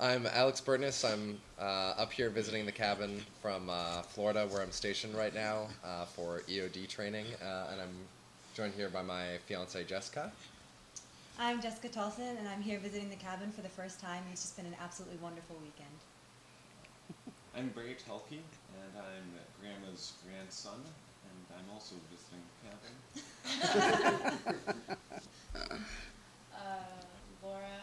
I'm Alex Burtness. I'm up here visiting the cabin from Florida, where I'm stationed right now for EOD training, and I'm joined here by my fiancee Jessica. I'm Jessica Tolson, and I'm here visiting the cabin for the first time. It's just been an absolutely wonderful weekend. I'm Barry Telke, and I'm Grandma's grandson, and I'm also visiting the cabin. Laura,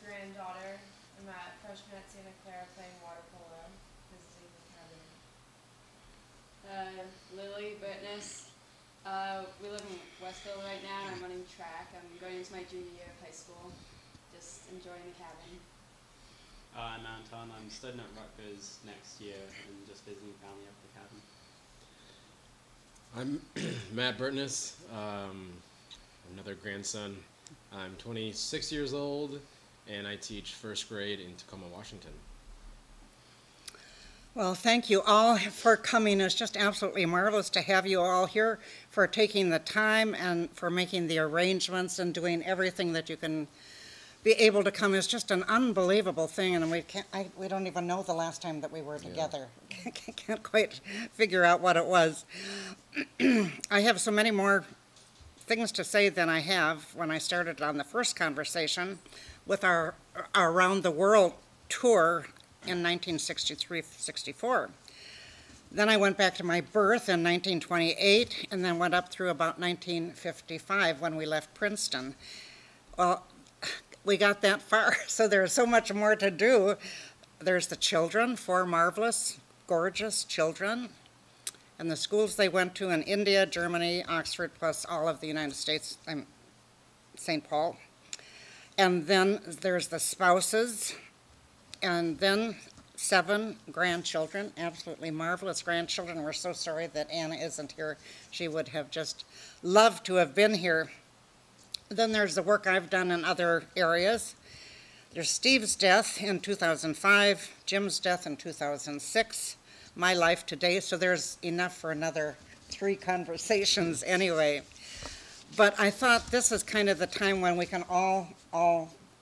granddaughter. I'm a freshman at Santa Clara playing water polo, visiting the cabin. Lily Burtness. We live in Westville right now, and I'm running track. I'm going into my junior year of high school, just enjoying the cabin. I'm Anton. I'm studying at Rutgers next year and just visiting family up at the cabin. I'm Matt Burtness, another grandson. I'm 26 years old, and I teach first grade in Tacoma, Washington. Well, thank you all for coming. It's just absolutely marvelous to have you all here, for taking the time and for making the arrangements and doing everything that you can be able to come. Is just an unbelievable thing, and we don't even know the last time that we were together. Yeah. Can't quite figure out what it was. I have so many more things to say than I have when I started on the first conversation with our Around the World tour in 1963-64. Then I went back to my birth in 1928, and then went up through about 1955 when we left Princeton. Well, we got that far, so there's so much more to do. There's the children, 4 marvelous, gorgeous children, and the schools they went to in India, Germany, Oxford, plus all of the United States, St. Paul. And then there's the spouses, and then 7 grandchildren, absolutely marvelous grandchildren. We're so sorry that Anna isn't here. She would have just loved to have been here. Then there's the work I've done in other areas. There's Steve's death in 2005, Jim's death in 2006, my life today, so there's enough for another 3 conversations anyway. But I thought this is kind of the time when we can all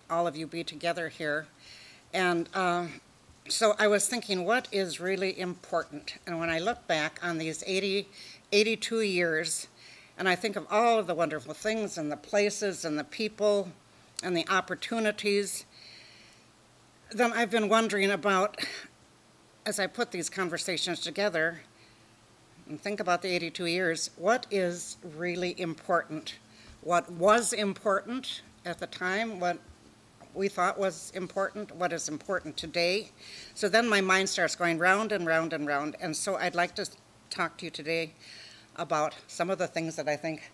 of you be together here. And so I was thinking, what is really important? And when I look back on these 82 years, and I think of all of the wonderful things and the places and the people and the opportunities, then I've been wondering about, as I put these conversations together and think about the 82 years, what is really important? What was important at the time, what we thought was important, what is important today. So then my mind starts going round and round and round, and so I'd like to talk to you today about some of the things that I think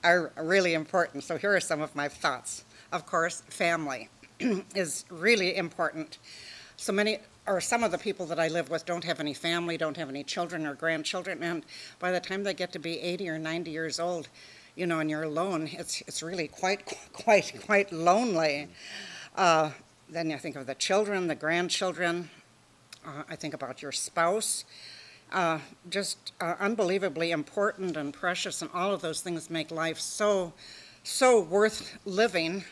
are really important. So here are some of my thoughts. Of course, family is really important. So many, or some of the people that I live with don't have any family, don't have any children or grandchildren, and by the time they get to be 80 or 90 years old, you know, and you're alone, it's really quite lonely. Then you think of the children, the grandchildren. I think about your spouse. Just unbelievably important and precious, and all of those things make life so worth living.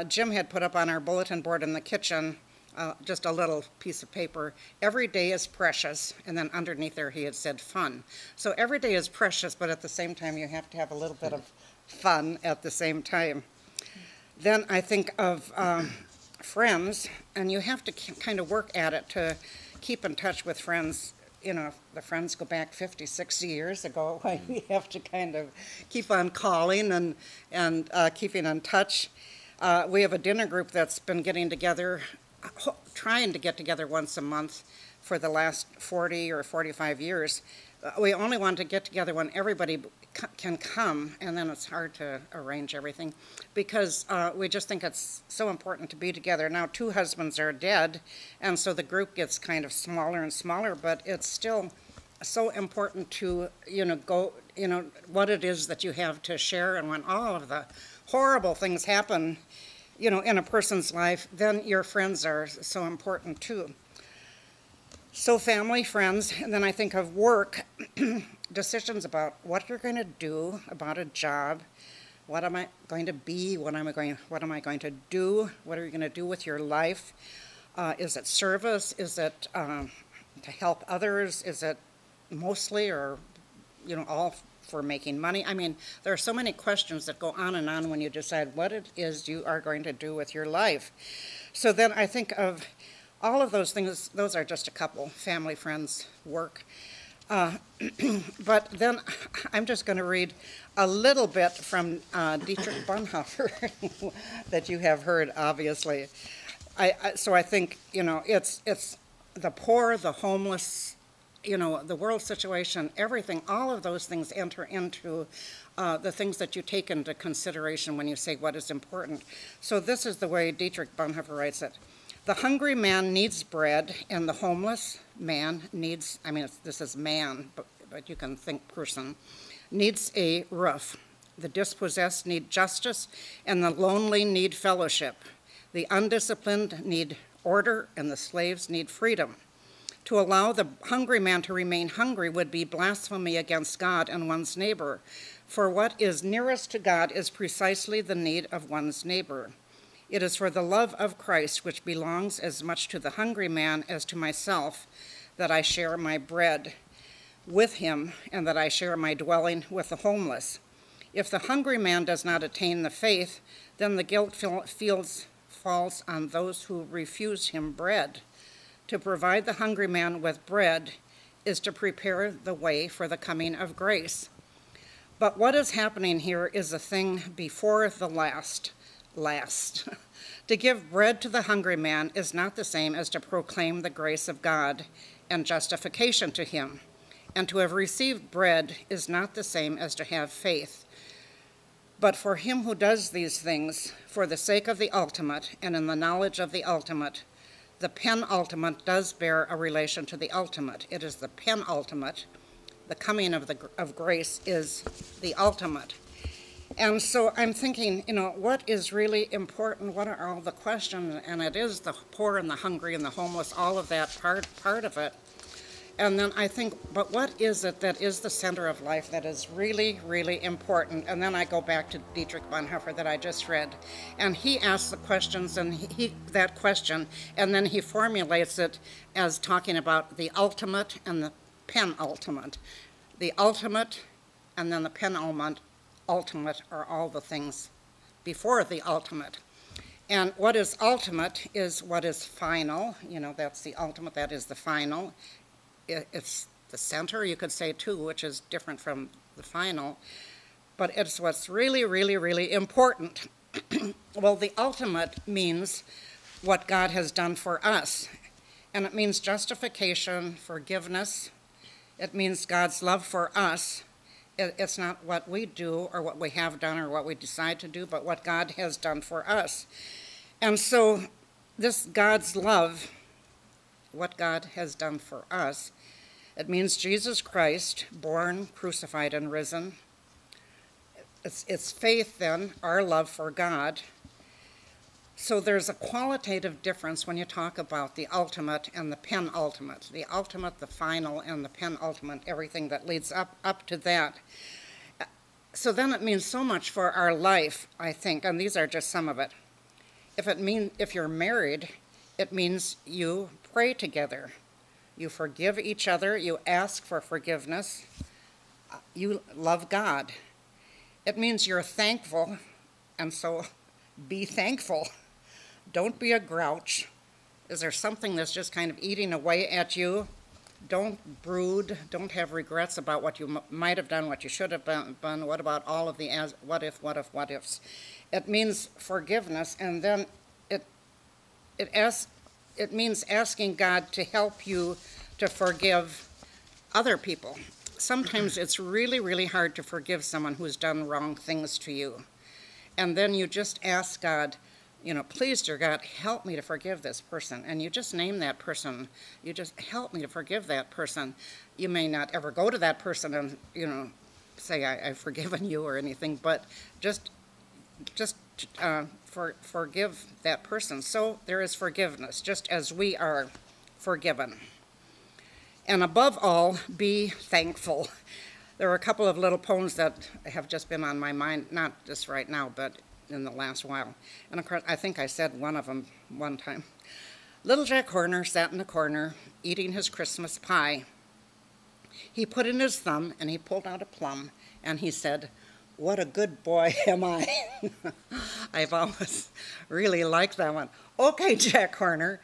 Jim had put up on our bulletin board in the kitchen just a little piece of paper, every day is precious, and then underneath there he had said fun. So every day is precious, but at the same time you have to have a little bit of fun at the same time. Then I think of friends, and you have to kind of work at it to keep in touch with friends. You know, if the friends go back 50, 60 years ago, we have to kind of keep on calling and keeping in touch. We have a dinner group that's been getting together, trying to get together once a month for the last 40 or 45 years. We only want to get together when everybody can come, and then it's hard to arrange everything because we just think it's so important to be together. Now 2 husbands are dead, and so the group gets kind of smaller and smaller, but it's still so important to, what it is that you have to share. And when all of the horrible things happen, in a person's life, then your friends are so important too. So family, friends, and then I think of work, decisions about what you're going to do about a job, what am I going to be? What am I going to do? What are you going to do with your life? Is it service? Is it to help others? Is it mostly or, all for making money? I mean, there are so many questions that go on and on when you decide what it is you are going to do with your life. So then I think of all of those things. Those are just a couple: family, friends, work. But then I'm just going to read a little bit from Dietrich Bonhoeffer that you have heard, obviously. So I think, it's the poor, the homeless, the world situation, everything, all of those things enter into the things that you take into consideration when you say what is important. So this is the way Dietrich Bonhoeffer writes it. The hungry man needs bread, and the homeless man needs, this is man, but you can think person, needs a roof. The dispossessed need justice, and the lonely need fellowship. The undisciplined need order, and the slaves need freedom. To allow the hungry man to remain hungry would be blasphemy against God and one's neighbor, for what is nearest to God is precisely the need of one's neighbor. It is for the love of Christ, which belongs as much to the hungry man as to myself, that I share my bread with him and that I share my dwelling with the homeless. If the hungry man does not attain the faith, then the guilt falls on those who refuse him bread. To provide the hungry man with bread is to prepare the way for the coming of grace. But what is happening here is a thing before the last. To give bread to the hungry man is not the same as to proclaim the grace of God and justification to him. And to have received bread is not the same as to have faith. But for him who does these things, for the sake of the ultimate and in the knowledge of the ultimate, the penultimate does bear a relation to the ultimate. It is the penultimate. The coming of grace is the ultimate. And so I'm thinking, what is really important? What are all the questions? And it is the poor and the hungry and the homeless, all of that part of it. And then I think, but what is it that is the center of life that is really, really important? And then I go back to Dietrich Bonhoeffer that I just read. And he asks the questions and that question, and then he formulates it as talking about the ultimate and the penultimate. The ultimate and then the penultimate are all the things before the ultimate. And what is ultimate is what is final. That's the ultimate, that is the final. It's the center, you could say, too, which is different from the final. But it's what's really, really, really important. Well, the ultimate means what God has done for us. And it means justification, forgiveness. It means God's love for us. It's not what we do or what we have done or what we decide to do, but what God has done for us. And so this God's love, what God has done for us, it means Jesus Christ, born, crucified, and risen. It's faith, then, our love for God. So there's a qualitative difference when you talk about the ultimate and the penultimate. The ultimate, the final, and the penultimate, everything that leads up to that. So then it means so much for our life, I think, and these are just some of it. If you're married, it means you pray together. You forgive each other. You ask for forgiveness. You love God. It means you're thankful, and so be thankful. Don't be a grouch. Is there something that's just kind of eating away at you? Don't brood. Don't have regrets about what you might have done, what you should have done. What about all of the what ifs? It means forgiveness, and then it means asking God to help you to forgive other people. Sometimes it's really, really hard to forgive someone who's done wrong things to you. And then you just ask God, please, dear God, help me to forgive this person. And you just name that person. You just help me to forgive that person. You may not ever go to that person and, say, I've forgiven you or anything, but just forgive that person. So there is forgiveness, just as we are forgiven. And above all, be thankful. there were a couple of little poems that have just been on my mind, not just right now, but in the last while. And of course, I think I said one of them one time. Little Jack Horner sat in a corner eating his Christmas pie. He put in his thumb and he pulled out a plum and he said, "What a good boy am I." I've always really liked that one. Okay, Jack Horner,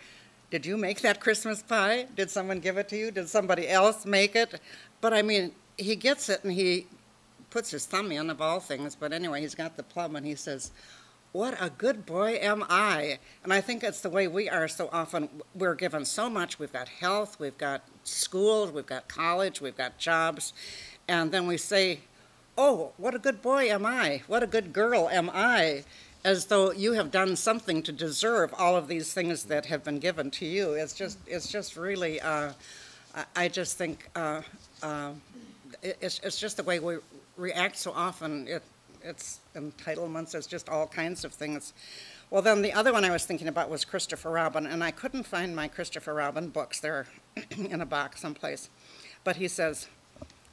did you make that Christmas pie? Did someone give it to you? Did somebody else make it? But I mean, he gets it and he puts his thumb in, of all things, but anyway, he's got the plum and he says, "What a good boy am I." And I think it's the way we are so often. We're given so much. We've got health, we've got schools, we've got college, we've got jobs. And then we say, "Oh, what a good boy am I. What a good girl am I." As though you have done something to deserve all of these things that have been given to you. It's just really, I just think it's just the way we react so often. It's entitlements, it's just all kinds of things. Well, then the other one I was thinking about was Christopher Robin, and I couldn't find my Christopher Robin books. They're in a box someplace. But he says,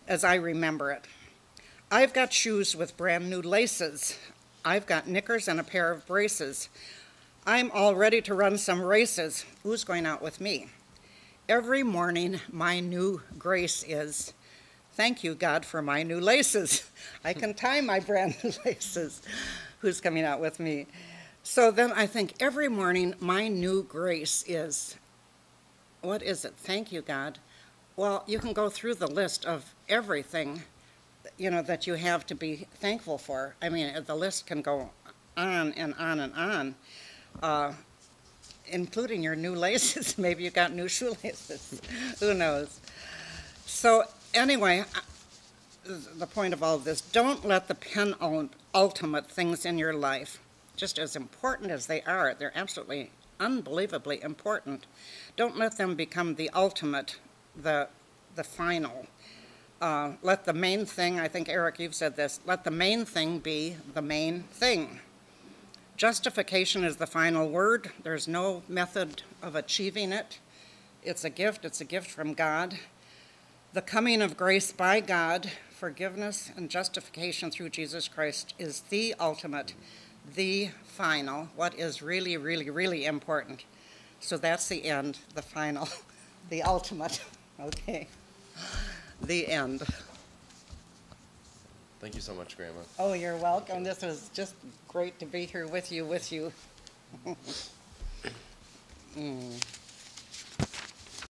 as I remember it, "I've got shoes with brand new laces. I've got knickers and a pair of braces. I'm all ready to run some races. Who's going out with me? Every morning my new grace is, thank you, God, for my new laces. I can tie my brand new laces. Who's coming out with me?" So then I think every morning my new grace is, what is it? Thank you, God. Well, you can go through the list of everything, you know, that you have to be thankful for. I mean, the list can go on and on and on, including your new laces. Maybe you got new shoelaces. Who knows? So anyway, the point of all of this, don't let the penultimate things in your life, just as important as they are, they're absolutely unbelievably important, don't let them become the ultimate, the final. Let the main thing, I think, Eric, you've said this, let the main thing be the main thing. Justification is the final word. There's no method of achieving it. It's a gift from God. The coming of grace by God, forgiveness and justification through Jesus Christ is the ultimate, the final, what is really, really, really important. So that's the end, the final, the ultimate. Okay. The end. Thank you so much, Grandma. Oh, you're welcome. This was just great to be here with you.